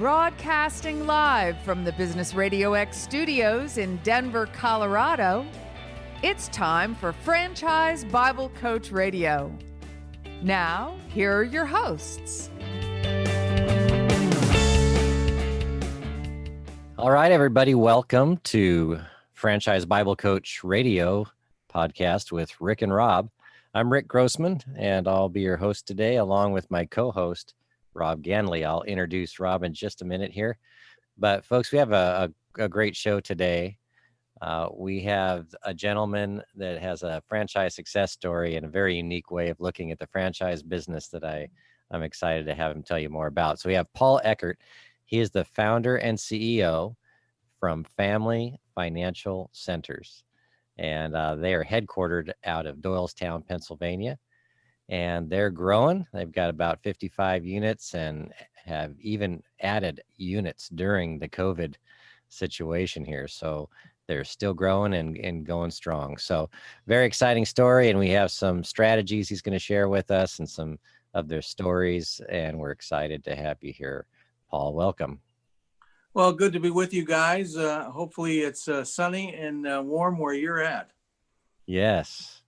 Broadcasting live from the Business RadioX studios in Denver, Colorado, it's time for Franchise Bible Coach Radio. Now, here are your hosts. All right, everybody, welcome to Franchise Bible Coach Radio podcast with Rick and Rob. I'm Rick Grossman, and I'll be your host today, along with my co-host, Rob Ganley. I'll introduce Rob in just a minute here. But folks, we have a great show today. We have a gentleman that has a franchise success story and a very unique way of looking at the franchise business that I'm excited to have him tell you more about. So we have Paul Echert. He is the founder and CEO from Family Financial Centers. And they are headquartered out of Doylestown, Pennsylvania. And they're growing. They've got about 55 units and have even added units during the COVID situation here. So they're still growing and going strong. So very exciting story. And we have some strategies he's going to share with us and some of their stories. And we're excited to have you here, Paul. Welcome. Well, good to be with you guys. Hopefully it's sunny and warm where you're at. Yes.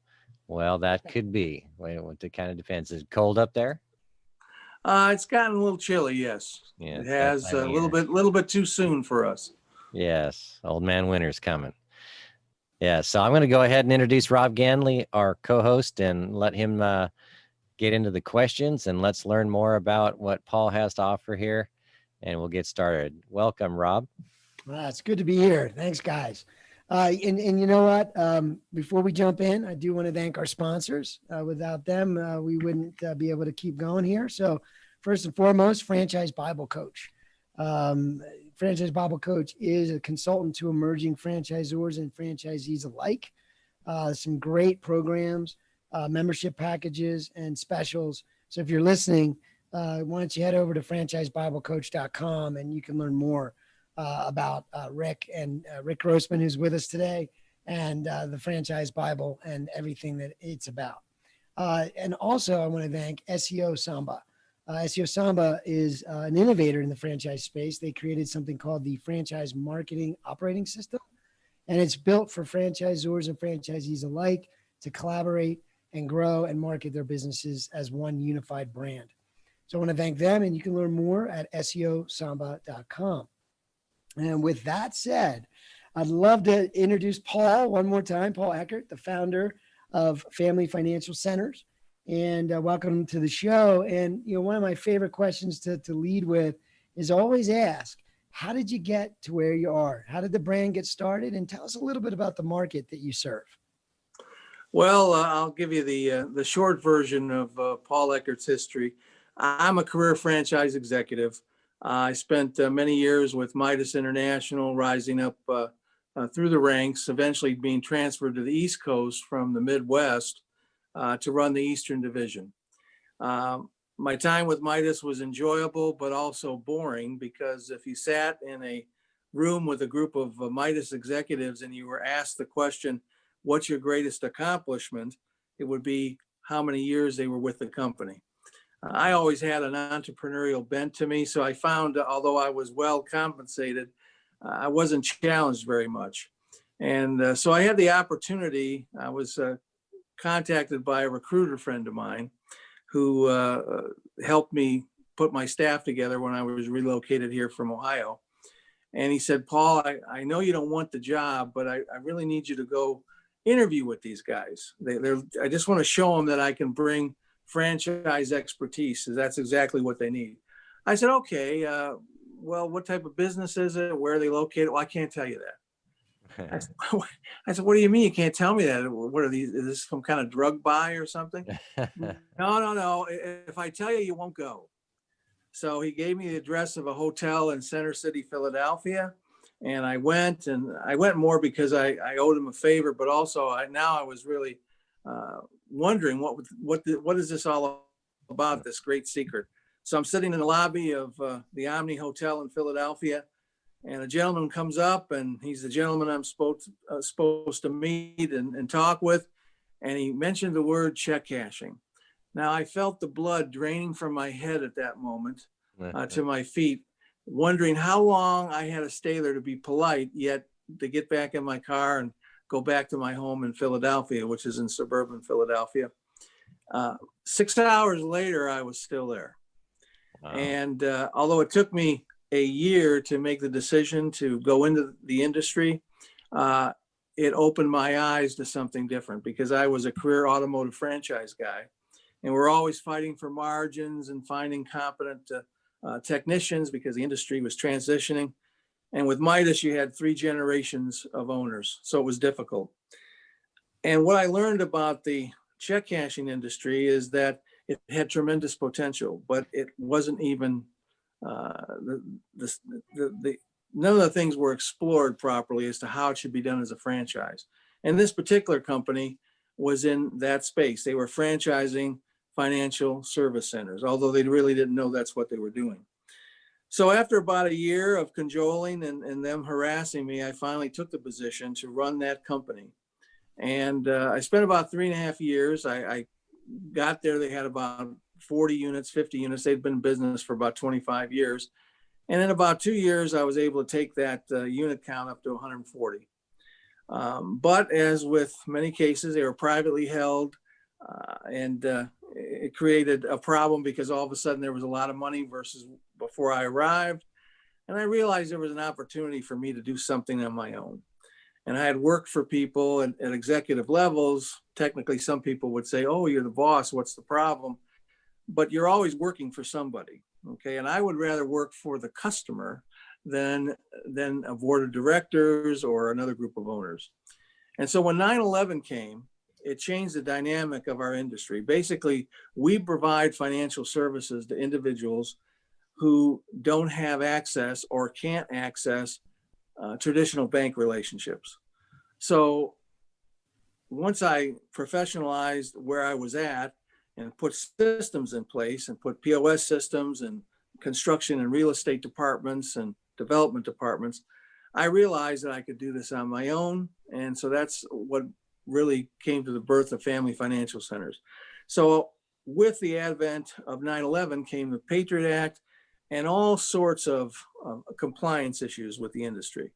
Well, that could be. It kind of depends. Is it cold up there? It's gotten a little chilly, yes. Yeah, it has a little bit too soon for us. Yes, old man winter's coming. Yeah, so I'm going to go ahead and introduce Rob Ganley, our co-host, and let him get into the questions, and let's learn more about what Paul has to offer here, and we'll get started. Welcome, Rob. It's good to be here. Thanks, guys. And you know what? Before we jump in, I do want to thank our sponsors. Without them, we wouldn't be able to keep going here. So first and foremost, Franchise Bible Coach. Franchise Bible Coach is a consultant to emerging franchisors and franchisees alike. Some great programs, membership packages, and specials. So if you're listening, why don't you head over to franchisebiblecoach.com and you can learn more about Rick and Rick Grossman, who's with us today, and the Franchise Bible and everything that it's about. And also I want to thank SEO Samba. SEO Samba is an innovator in the franchise space. They created something called the Franchise Marketing Operating System, and it's built for franchisors and franchisees alike to collaborate and grow and market their businesses as one unified brand. So I want to thank them, and you can learn more at seosamba.com. And with that said, I'd love to introduce Paul one more time, Paul Echert, the founder of Family Financial Centers, and welcome to the show. And, you know, one of my favorite questions to lead with is always ask, how did you get to where you are? How did the brand get started? And tell us a little bit about the market that you serve. Well, I'll give you the short version of Paul Echert's history. I'm a career franchise executive. I spent many years with Midas International, rising up through the ranks, eventually being transferred to the East Coast from the Midwest to run the Eastern Division. My time with Midas was enjoyable, but also boring, because if you sat in a room with a group of Midas executives and you were asked the question, what's your greatest accomplishment? It would be how many years they were with the company. I always had an entrepreneurial bent to me. So I found, although I was well compensated, I wasn't challenged very much. And so I had the opportunity. I was contacted by a recruiter friend of mine who helped me put my staff together when I was relocated here from Ohio. And he said, Paul, I know you don't want the job, but I really need you to go interview with these guys. I just want to show them that I can bring franchise expertise. That's exactly what they need. I said, okay, well, what type of business is it? Where are they located? Well, I can't tell you that. I said, what do you mean you can't tell me that? What are these? Is this some kind of drug buy or something? No. If I tell you, you won't go. So he gave me the address of a hotel in Center City, Philadelphia. And I went more because I owed him a favor, but also I was really wondering what is this all about, this great secret. So I'm sitting in the lobby of the Omni Hotel in Philadelphia, and a gentleman comes up, and he's the gentleman I'm supposed to meet and talk with, and he mentioned the word check cashing. Now I felt the blood draining from my head at that moment to my feet, wondering how long I had to stay there to be polite, yet to get back in my car and go back to my home in Philadelphia, which is in suburban Philadelphia. 6 hours later, I was still there. Wow. And although it took me a year to make the decision to go into the industry, it opened my eyes to something different, because I was a career automotive franchise guy, and we're always fighting for margins and finding competent technicians because the industry was transitioning. And with Midas, you had 3 generations of owners, so it was difficult. And what I learned about the check cashing industry is that it had tremendous potential, but it wasn't even none of the things were explored properly as to how it should be done as a franchise. And this particular company was in that space. They were franchising financial service centers, although they really didn't know that's what they were doing. So after about a year of cajoling and them harassing me, I finally took the position to run that company. And I spent about 3.5 years. I got there, they had about 40 units, 50 units. They'd been in business for about 25 years. And in about 2 years, I was able to take that unit count up to 140. But as with many cases, they were privately held, and it created a problem because all of a sudden there was a lot of money versus before I arrived. And I realized there was an opportunity for me to do something on my own. And I had worked for people at executive levels. Technically, some people would say, oh, you're the boss, what's the problem? But you're always working for somebody, okay? And I would rather work for the customer than a board of directors or another group of owners. And so when 9/11 came, it changed the dynamic of our industry. Basically, we provide financial services to individuals who don't have access or can't access traditional bank relationships. So once I professionalized where I was at and put systems in place and put POS systems and construction and real estate departments and development departments, I realized that I could do this on my own. And so that's what really came to the birth of Family Financial Centers. So with the advent of 9/11 came the Patriot Act and all sorts of compliance issues with the industry.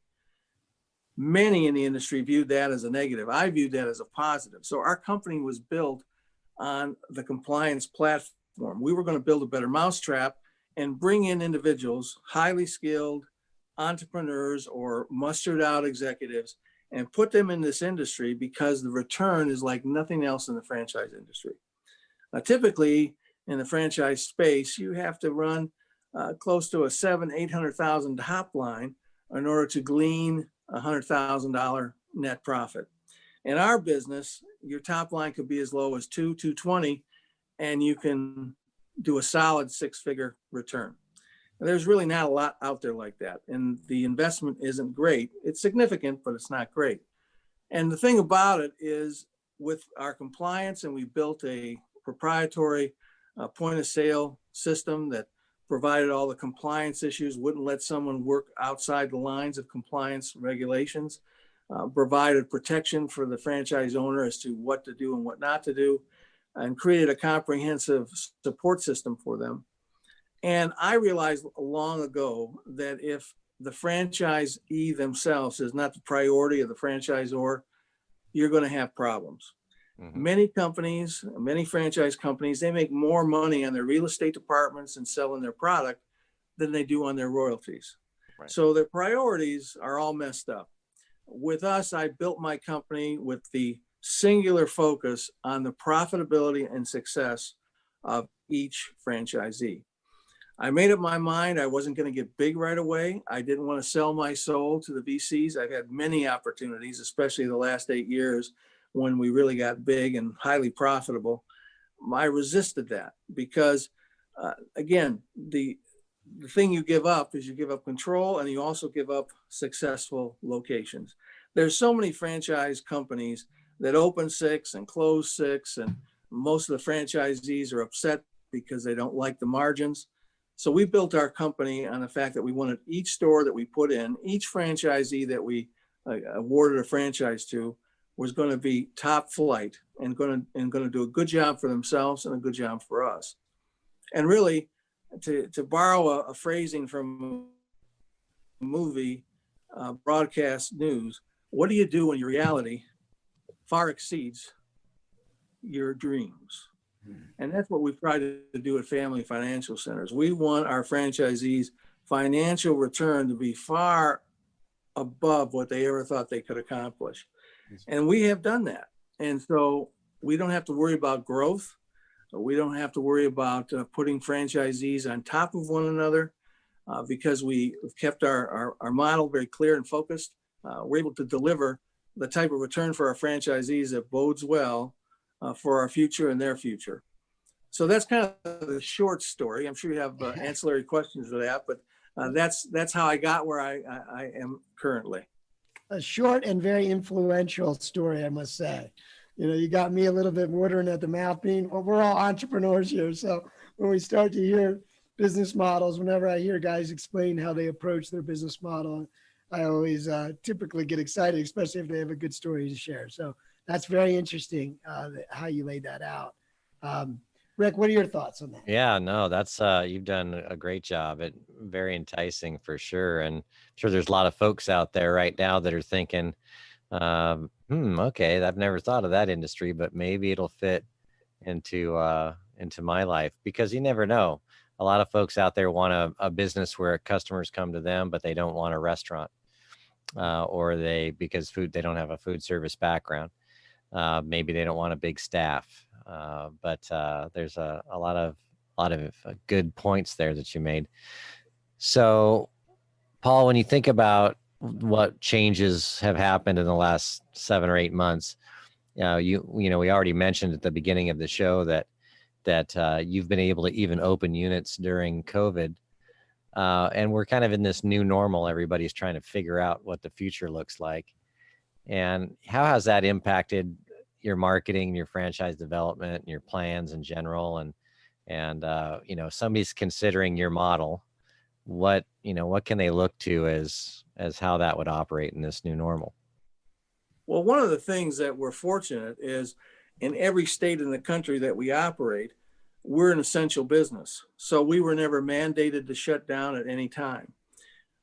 Many in the industry viewed that as a negative. I viewed that as a positive. So our company was built on the compliance platform. We were going to build a better mousetrap and bring in individuals, highly skilled entrepreneurs or mustered out executives, and put them in this industry because the return is like nothing else in the franchise industry. Now, typically in the franchise space, you have to run close to a $700,000-800,000 top line in order to glean $100,000 net profit. In our business, your top line could be as low as $220, and you can do a solid 6-figure return. There's really not a lot out there like that, and the investment isn't great. It's significant, but it's not great. And the thing about it is, with our compliance, and we built a proprietary point of sale system that provided all the compliance issues, wouldn't let someone work outside the lines of compliance regulations, provided protection for the franchise owner as to what to do and what not to do, and created a comprehensive support system for them. And I realized long ago that if the franchisee themselves is not the priority of the franchisor, you're going to have problems. Mm-hmm. Many companies, many franchise companies, they make more money on their real estate departments and selling their product than they do on their royalties. Right. So their priorities are all messed up. With us, I built my company with the singular focus on the profitability and success of each franchisee. I made up my mind I wasn't going to get big right away. I didn't want to sell my soul to the VCs. I've had many opportunities, especially the last 8 years when we really got big and highly profitable. I resisted that because, again, the thing you give up is you give up control, and you also give up successful locations. There's so many franchise companies that open 6 and close 6, and most of the franchisees are upset because they don't like the margins. So we built our company on the fact that we wanted each store that we put in, each franchisee that we awarded a franchise to, was going to be top flight and going to do a good job for themselves and a good job for us. And really, to borrow a phrasing from movie, broadcast news. What do you do when your reality far exceeds your dreams? And that's what we try to do at Family Financial Centers. We want our franchisees' financial return to be far above what they ever thought they could accomplish. And we have done that. And so we don't have to worry about growth. We don't have to worry about putting franchisees on top of one another because we've kept our model very clear and focused. We're able to deliver the type of return for our franchisees that bodes well for our future and their future. So that's kind of the short story. I'm sure you have ancillary questions to that, but that's how I got where I am currently. A short and very influential story, I must say. You got me a little bit watering at the mouth. We're all entrepreneurs here, so when we start to hear business models, whenever I hear guys explain how they approach their business model, I always typically get excited, especially if they have a good story to share. So that's very interesting how you laid that out. Rick, what are your thoughts on that? Yeah, no, that's you've done a great job. It very enticing for sure. And I'm sure there's a lot of folks out there right now that are thinking, okay, I've never thought of that industry, but maybe it'll fit into my life, because you never know. A lot of folks out there want a business where customers come to them, but they don't want a restaurant, or because they don't have a food service background. Maybe they don't want a big staff. But there's a lot of good points there that you made. So, Paul, when you think about what changes have happened in the last 7 or 8 months, we already mentioned at the beginning of the show that you've been able to even open units during COVID, and we're kind of in this new normal. Everybody's trying to figure out what the future looks like, and how has that impacted your marketing, your franchise development, and your plans in general? And somebody's considering your model, what can they look to as how that would operate in this new normal? Well, one of the things that we're fortunate is in every state in the country that we operate, we're an essential business. So we were never mandated to shut down at any time.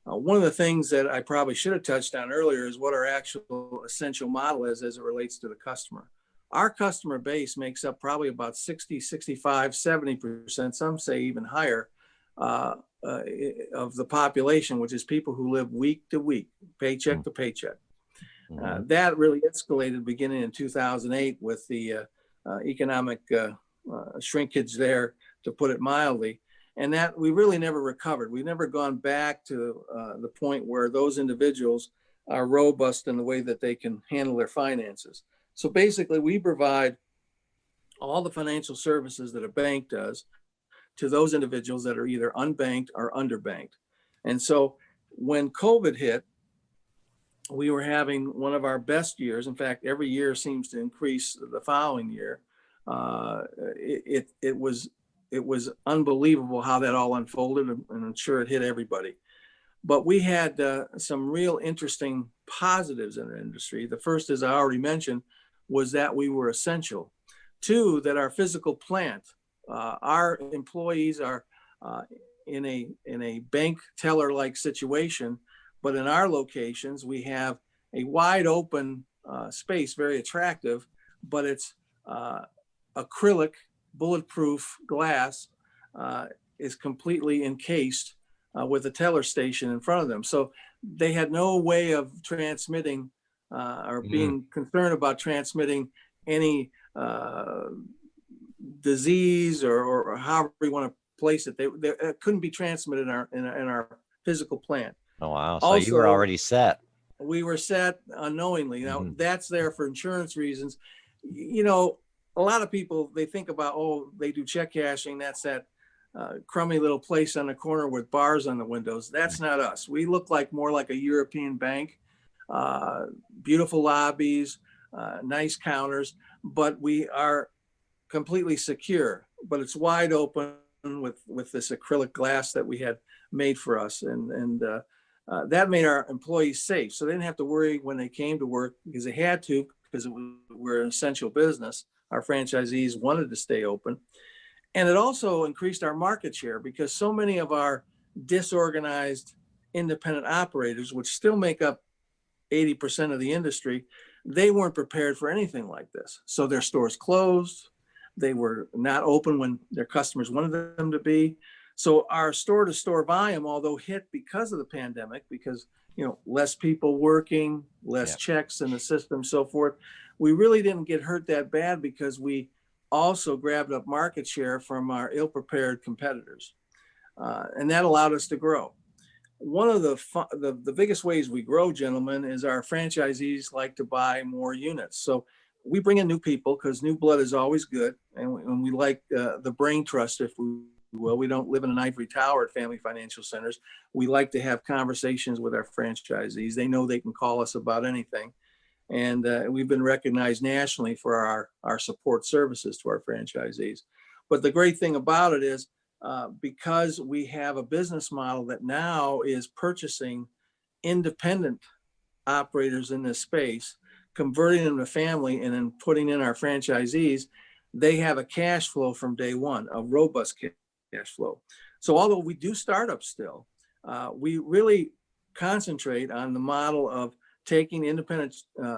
One of the things that I probably should have touched on earlier is what our actual essential model is as it relates to the customer. Our customer base makes up probably about 60, 65, 70%, some say even higher, of the population, which is people who live week to week, paycheck to paycheck. That really escalated beginning in 2008 with the economic shrinkage there, to put it mildly. And that we really never recovered. We've never gone back to the point where those individuals are robust in the way that they can handle their finances. So basically, we provide all the financial services that a bank does to those individuals that are either unbanked or underbanked. And so when COVID hit, we were having one of our best years. In fact, every year seems to increase the following year. It was unbelievable how that all unfolded, and I'm sure it hit everybody. But we had some real interesting positives in the industry. The first, as I already mentioned, was that we were essential. Two, that our physical plant, our employees are in a bank teller-like situation, but in our locations, we have a wide open space, very attractive, but it's acrylic, bulletproof glass, is completely encased with a teller station in front of them. So they had no way of transmitting or being concerned about transmitting any disease or however you want to place it. They couldn't be transmitted in our physical plant. Oh, wow. So Also, you were already set. We were set unknowingly. Now, that's there for insurance reasons. A lot of people, they think about, they do check cashing. That's that crummy little place on the corner with bars on the windows. That's not us. We look more like a European bank, beautiful lobbies, nice counters, but we are completely secure. But it's wide open with this acrylic glass that we had made for us. And that made our employees safe. So they didn't have to worry when they came to work, because they had to, because we're an essential business. Our franchisees wanted to stay open. And it also increased our market share, because so many of our disorganized independent operators, which still make up 80% of the industry, they weren't prepared for anything like this. So their stores closed. They were not open when their customers wanted them to be. So our store-to-store volume, although hit because of the pandemic, because less people working, less checks in the system, so forth, we really didn't get hurt that bad because we also grabbed up market share from our ill-prepared competitors, and that allowed us to grow. One of the biggest ways we grow, gentlemen, is our franchisees like to buy more units. So we bring in new people because new blood is always good, and we like the brain trust, if we will. We don't live in an ivory tower at Family Financial Centers. We like to have conversations with our franchisees. They know they can call us about anything, and we've been recognized nationally for our support services to our franchisees. But the great thing about it is, because we have a business model that now is purchasing independent operators in this space, converting them to family, and then putting in our franchisees, they have a cash flow from day one, a robust cash flow. So although we do startups still, we really concentrate on the model of taking independent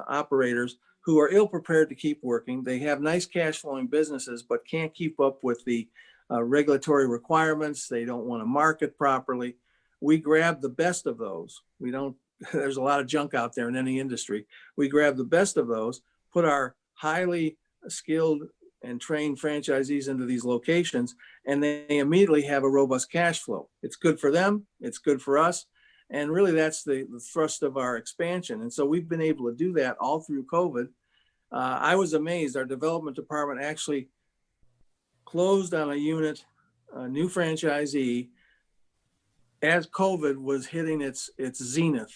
operators who are ill-prepared to keep working. They have nice cash flowing businesses, but can't keep up with the regulatory requirements. They don't want to market properly. We grab the best of those. We don't, there's a lot of junk out there in any industry. We grab the best of those, put our highly skilled and trained franchisees into these locations, and they immediately have a robust cash flow. It's good for them. It's good for us. And really that's the thrust of our expansion. And so we've been able to do that all through COVID. I was amazed. Our development department actually closed on a unit, a new franchisee, as COVID was hitting its zenith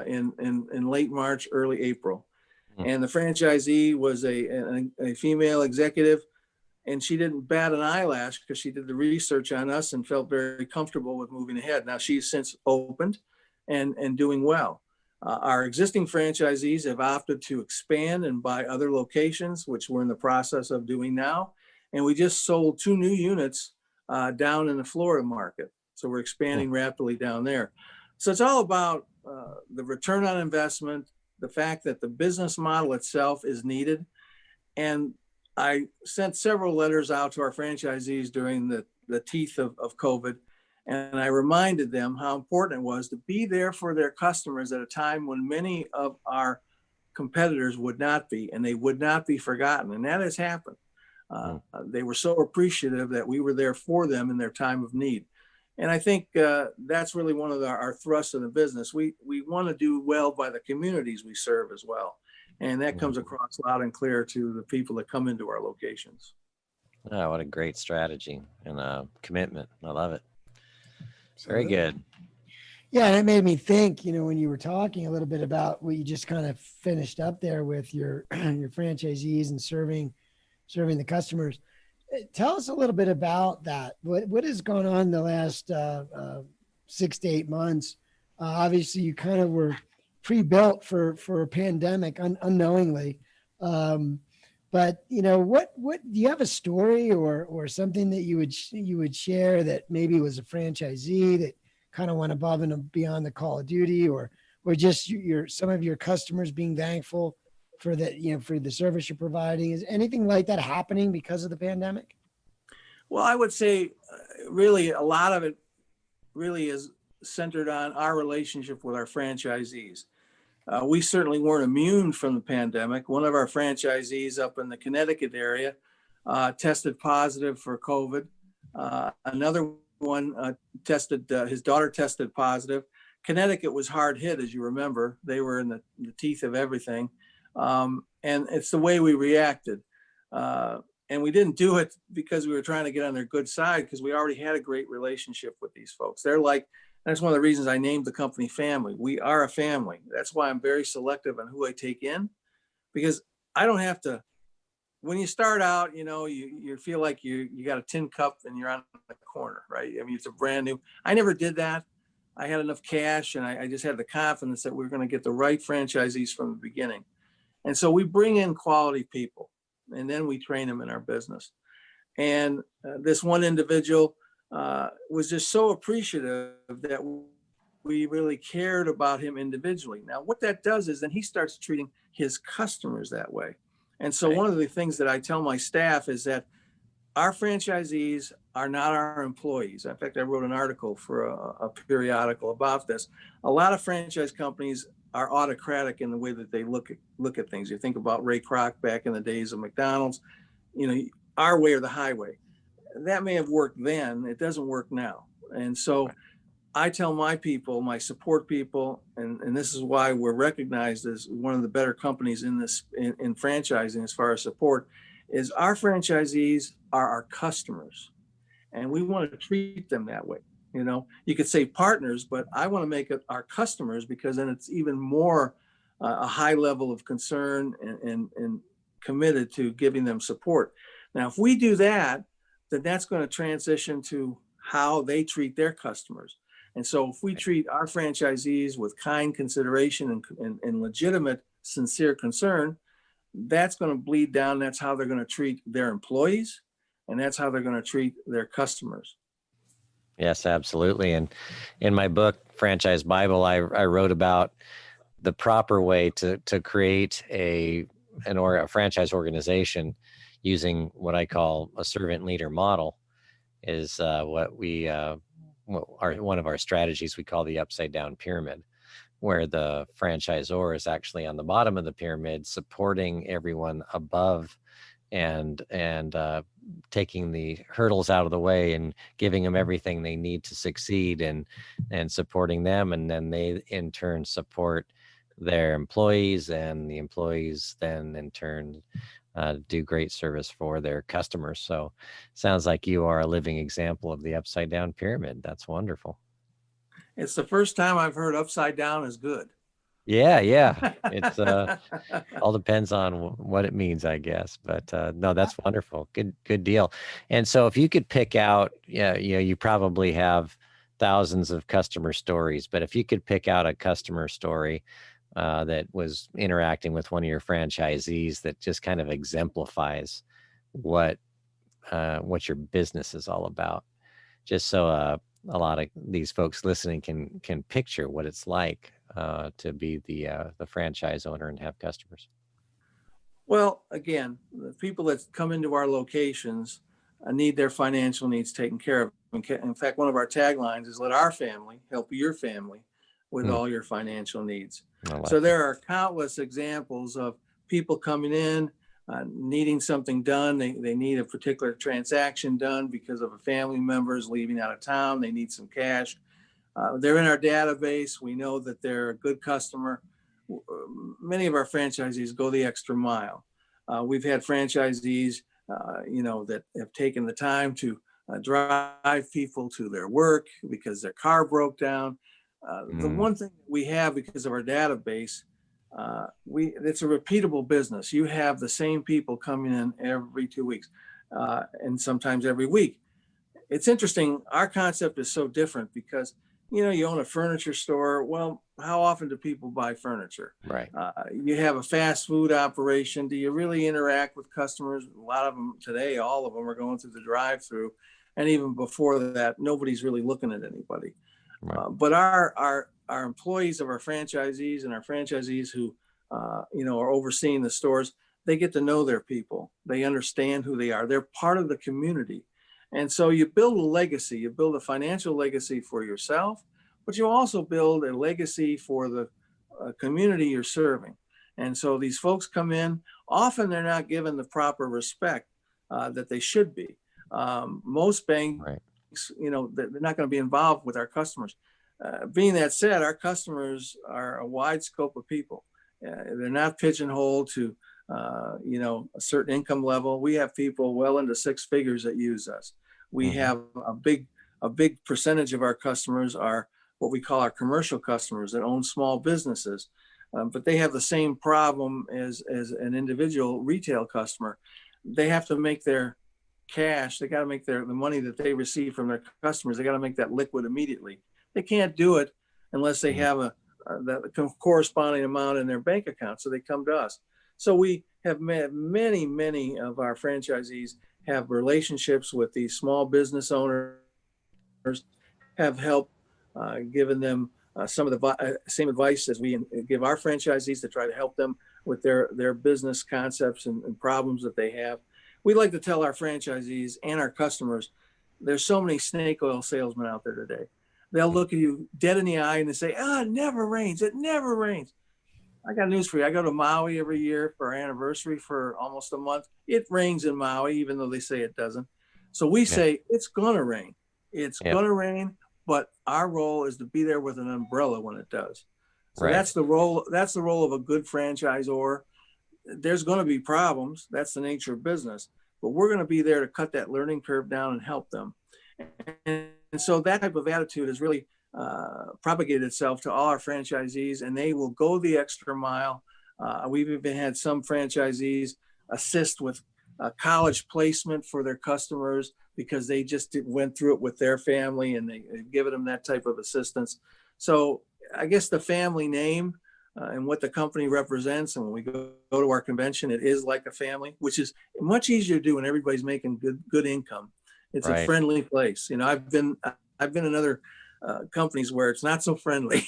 in late March, early April. And the franchisee was a female executive, and she didn't bat an eyelash because she did the research on us and felt very comfortable with moving ahead. Now she's since opened and doing well. Our existing franchisees have opted to expand and buy other locations, which we're in the process of doing now. And we just sold 2 new units down in the Florida market. So we're expanding rapidly down there. So it's all about the return on investment, the fact that the business model itself is needed. And I sent several letters out to our franchisees during the teeth of COVID. And I reminded them how important it was to be there for their customers at a time when many of our competitors would not be, and they would not be forgotten. And that has happened. They were so appreciative that we were there for them in their time of need. And I think that's really one of our thrusts in the business. We want to do well by the communities we serve as well. And that comes across loud and clear to the people that come into our locations. Oh, what a great strategy and commitment. I love it. Very good. Yeah, and it made me think, when you were talking a little bit about what you just kind of finished up there with your franchisees and serving the customers. Tell us a little bit about that. What has gone on the last 6 to 8 months? Obviously, you kind of were pre-built for a pandemic unknowingly. But what do you have a story or something that you would share that maybe was a franchisee that kind of went above and beyond the call of duty, or just some of your customers being thankful for the service you're providing? Is anything like that happening because of the pandemic? Well, I would say really a lot of it really is centered on our relationship with our franchisees. We certainly weren't immune from the pandemic. One of our franchisees up in the Connecticut area tested positive for COVID. Another one his daughter tested positive. Connecticut was hard hit, as you remember. They were in the teeth of everything. And it's the way we reacted. And we didn't do it because we were trying to get on their good side, because we already had a great relationship with these folks. That's one of the reasons I named the company family. We are a family. That's why I'm very selective on who I take in, because I don't have to, when you start out, you feel like you got a tin cup and you're on the corner, right? I mean, it's a brand new, I never did that. I had enough cash, and I just had the confidence that we were going to get the right franchisees from the beginning. And so we bring in quality people, and then we train them in our business. And this one individual was just so appreciative that we really cared about him individually. Now, what that does is then he starts treating his customers that way. And so Right. one of the things that I tell my staff is that our franchisees are not our employees. In fact, I wrote an article for a periodical about this. A lot of franchise companies are autocratic in the way that they look at things. You think about Ray Kroc back in the days of McDonald's, our way or the highway. That may have worked then. It doesn't work now. And so I tell my people, my support people, and this is why we're recognized as one of the better companies in franchising as far as support, is our franchisees are our customers, and we want to treat them that way. You could say partners, but I want to make it our customers, because then it's even more a high level of concern and committed to giving them support. Now, if we do that, then that's going to transition to how they treat their customers. And so if we treat our franchisees with kind consideration and legitimate, sincere concern, that's going to bleed down. That's how they're going to treat their employees, and that's how they're going to treat their customers. Yes, absolutely. And in my book, Franchise Bible, I wrote about the proper way to create a franchise organization using what I call a servant leader model, is one of our strategies we call the upside down pyramid, where the franchisor is actually on the bottom of the pyramid, supporting everyone above and taking the hurdles out of the way and giving them everything they need to succeed, and supporting them. And then they in turn support their employees, and the employees then in turn do great service for their customers. So sounds like you are a living example of the upside down pyramid. That's wonderful. It's the first time I've heard upside down is good. Yeah. It's all depends on what it means, I guess. But no, that's wonderful. Good deal. And so if you could pick out, you probably have thousands of customer stories, but if you could pick out a customer story that was interacting with one of your franchisees that just kind of exemplifies what your business is all about, just so a lot of these folks listening can picture what it's like to be the franchise owner and have customers. Well, again, the people that come into our locations need their financial needs taken care of. In fact, one of our taglines is "Let our family help your family with all your financial needs." So there are countless examples of people coming in, needing something done. They need a particular transaction done because of a family member is leaving out of town. They need some cash. They're in our database. We know that they're a good customer. Many of our franchisees go the extra mile. We've had franchisees, that have taken the time to drive people to their work because their car broke down. The one thing we have because of our database, it's a repeatable business. You have the same people coming in every 2 weeks, and sometimes every week. It's interesting. Our concept is so different because, you own a furniture store. Well, how often do people buy furniture? Right. You have a fast food operation. Do you really interact with customers? A lot of them today, all of them are going through the drive-through. And even before that, nobody's really looking at anybody. Right. But our employees of our franchisees and our franchisees who, are overseeing the stores, they get to know their people. They understand who they are. They're part of the community. And so you build a legacy. You build a financial legacy for yourself, but you also build a legacy for the community you're serving. And so these folks come in, often they're not given the proper respect that they should be. Most banks, right. They're not going to be involved with our customers. Being that said, our customers are a wide scope of people. They're not pigeonholed to, a certain income level. We have people well into six figures that use us. We have a big percentage of our customers are what we call our commercial customers that own small businesses, but they have the same problem as an individual retail customer. They have to make their cash. They got to make the money that they receive from their customers. They got to make that liquid immediately. They can't do it unless they have the corresponding amount in their bank account. So they come to us. So we have many of our franchisees have relationships with these small business owners, have helped given them some of the same advice as we give our franchisees to try to help them with their business concepts and problems that they have. We like to tell our franchisees and our customers, there's so many snake oil salesmen out there today. They'll look at you dead in the eye and they say, it never rains. It never rains. I got news for you. I go to Maui every year for our anniversary for almost a month. It rains in Maui, even though they say it doesn't. So we say it's going to rain. It's going to rain, but our role is to be there with an umbrella when it does. So that's the role. That's the role of a good franchisor. There's going to be problems. That's the nature of business. But we're going to be there to cut that learning curve down and help them. And so that type of attitude has really propagated itself to all our franchisees, and they will go the extra mile. We've even had some franchisees assist with college placement for their customers because they just went through it with their family, and they've given them that type of assistance. So I guess the family name and what the company represents, and when we go to our convention, it is like a family, which is much easier to do when everybody's making good income. It's a friendly place. I've been in other companies where it's not so friendly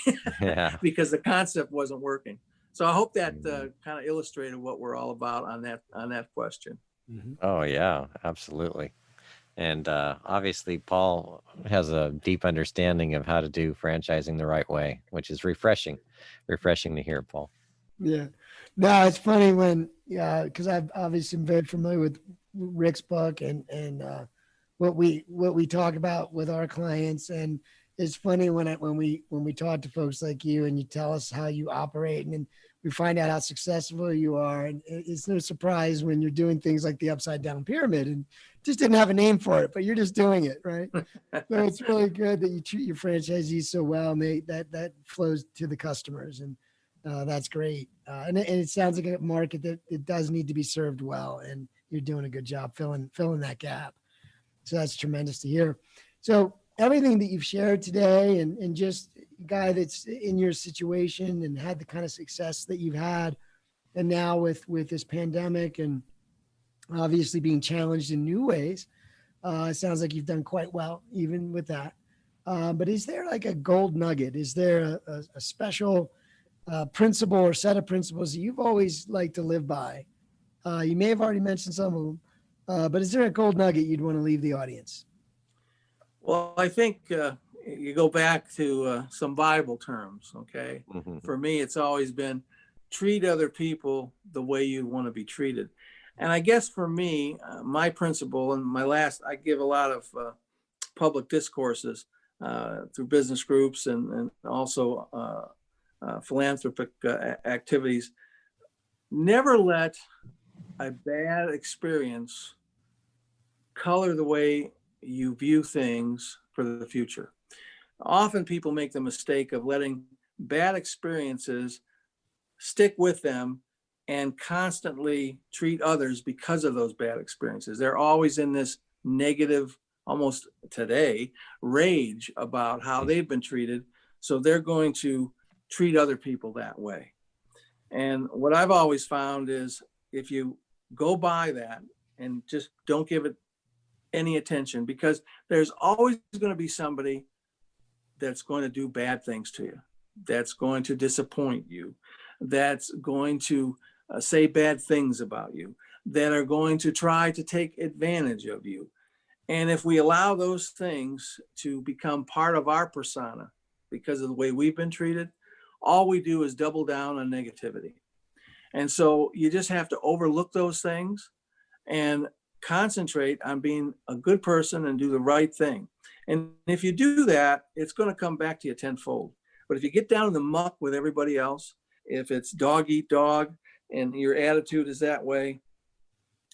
because the concept wasn't working. So I hope that kind of illustrated what we're all about on that question. Mm-hmm. Oh yeah, absolutely. And obviously Paul has a deep understanding of how to do franchising the right way, which is refreshing to hear, Paul. Yeah. No, it's funny when, because I've obviously been very familiar with Rick's book and what we talk about with our clients. And it's funny when we talk to folks like you and you tell us how you operate, and then we find out how successful you are. And it's no surprise when you're doing things like the upside down pyramid and just didn't have a name for it, but you're just doing it, right? So it's really good that you treat your franchisees so well, and that flows to the customers, and that's great. And it sounds like a market that it does need to be served well, and you're doing a good job filling that gap. So that's tremendous to hear. So everything that you've shared today, and just a guy that's in your situation and had the kind of success that you've had, and now with this pandemic and obviously being challenged in new ways, it sounds like you've done quite well even with that. But is there like a gold nugget? Is there a special principle or set of principles that you've always liked to live by? You may have already mentioned some of them, but is there a gold nugget you'd want to leave the audience? Well, I think you go back to some Bible terms, okay? Mm-hmm. For me, it's always been treat other people the way you want to be treated. And I guess for me, my principle and I give a lot of public discourses through business groups and also philanthropic activities. Never let a bad experience color the way you view things for the future. Often people make the mistake of letting bad experiences stick with them and constantly treat others because of those bad experiences. They're always in this negative, almost today, rage about how they've been treated. So they're going to treat other people that way. And what I've always found is if you go by that and just don't give it any attention, because there's always going to be somebody that's going to do bad things to you, that's going to disappoint you, that's going to say bad things about you, that are going to try to take advantage of you. And if we allow those things to become part of our persona because of the way we've been treated, all we do is double down on negativity. And so you just have to overlook those things and concentrate on being a good person and do the right thing. And if you do that, it's going to come back to you tenfold. But if you get down in the muck with everybody else, if it's dog eat dog and your attitude is that way,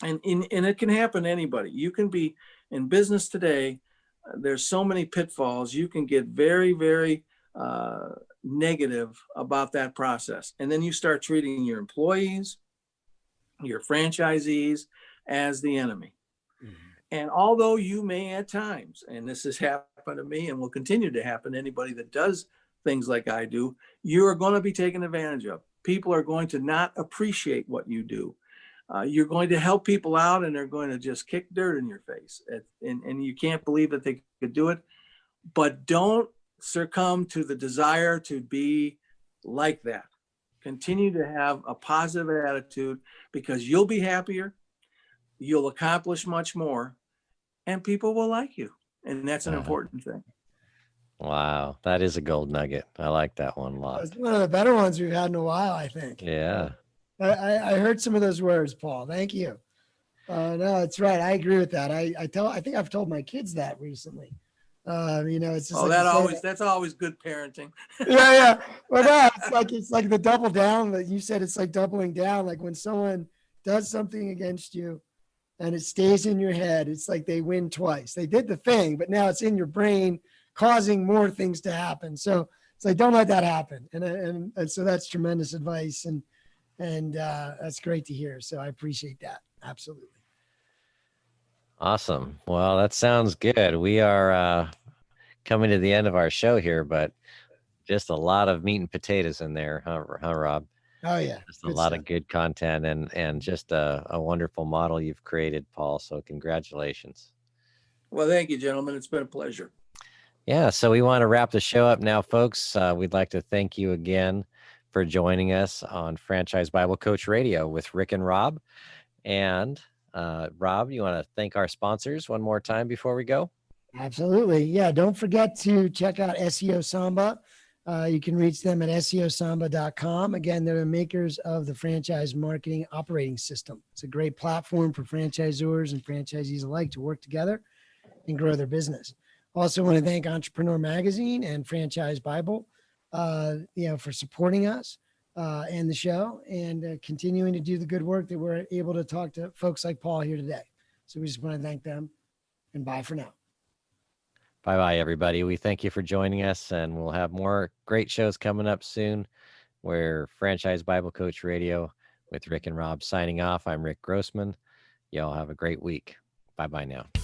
and it can happen to anybody. You can be in business today. There's so many pitfalls. You can get very, very negative about that process. And then you start treating your employees, your franchisees as the enemy. Mm-hmm. And although you may at times, and this has happened to me and will continue to happen to anybody that does things like I do, you are going to be taken advantage of. People are going to not appreciate what you do. You're going to help people out and they're going to just kick dirt in your face. And you can't believe that they could do it. But don't succumb to the desire to be like that. Continue to have a positive attitude, because you'll be happier, you'll accomplish much more, and people will like you. And that's an important thing. Wow, that is a gold nugget. I like that one a lot. It's one of the better ones we've had in a while, I think. Yeah. I heard some of those words, Paul. Thank you. No, it's right. I agree with that. I think I've told my kids that recently. It's just that's always good parenting. Yeah. Well, no, it's like the double down that you said. It's like doubling down. Like when someone does something against you and it stays in your head, it's like they win twice. They did the thing, but now it's in your brain, causing more things to happen. So it's like, don't let that happen. And so that's tremendous advice. And that's great to hear. So I appreciate that. Absolutely. Awesome. Well, that sounds good. We are coming to the end of our show here, but just a lot of meat and potatoes in there, huh, Rob? Oh, yeah. Just a lot of good content and just a wonderful model you've created, Paul. So congratulations. Well, thank you, gentlemen. It's been a pleasure. Yeah, so we want to wrap the show up now, folks. We'd like to thank you again for joining us on Franchise Bible Coach Radio with Rick and Rob. And Rob, you want to thank our sponsors one more time before we go? Absolutely. Yeah. Don't forget to check out SEO Samba. You can reach them at seosamba.com. Again, they're the makers of the franchise marketing operating system. It's a great platform for franchisors and franchisees alike to work together and grow their business. Also want to thank Entrepreneur Magazine and Franchise Bible, for supporting us and the show, and continuing to do the good work that we're able to talk to folks like Paul here today. So we just want to thank them, and bye for now. Bye-bye, everybody. We thank you for joining us, and we'll have more great shows coming up soon. We're Franchise Bible Coach Radio with Rick and Rob signing off. I'm Rick Grossman. Y'all have a great week. Bye-bye now.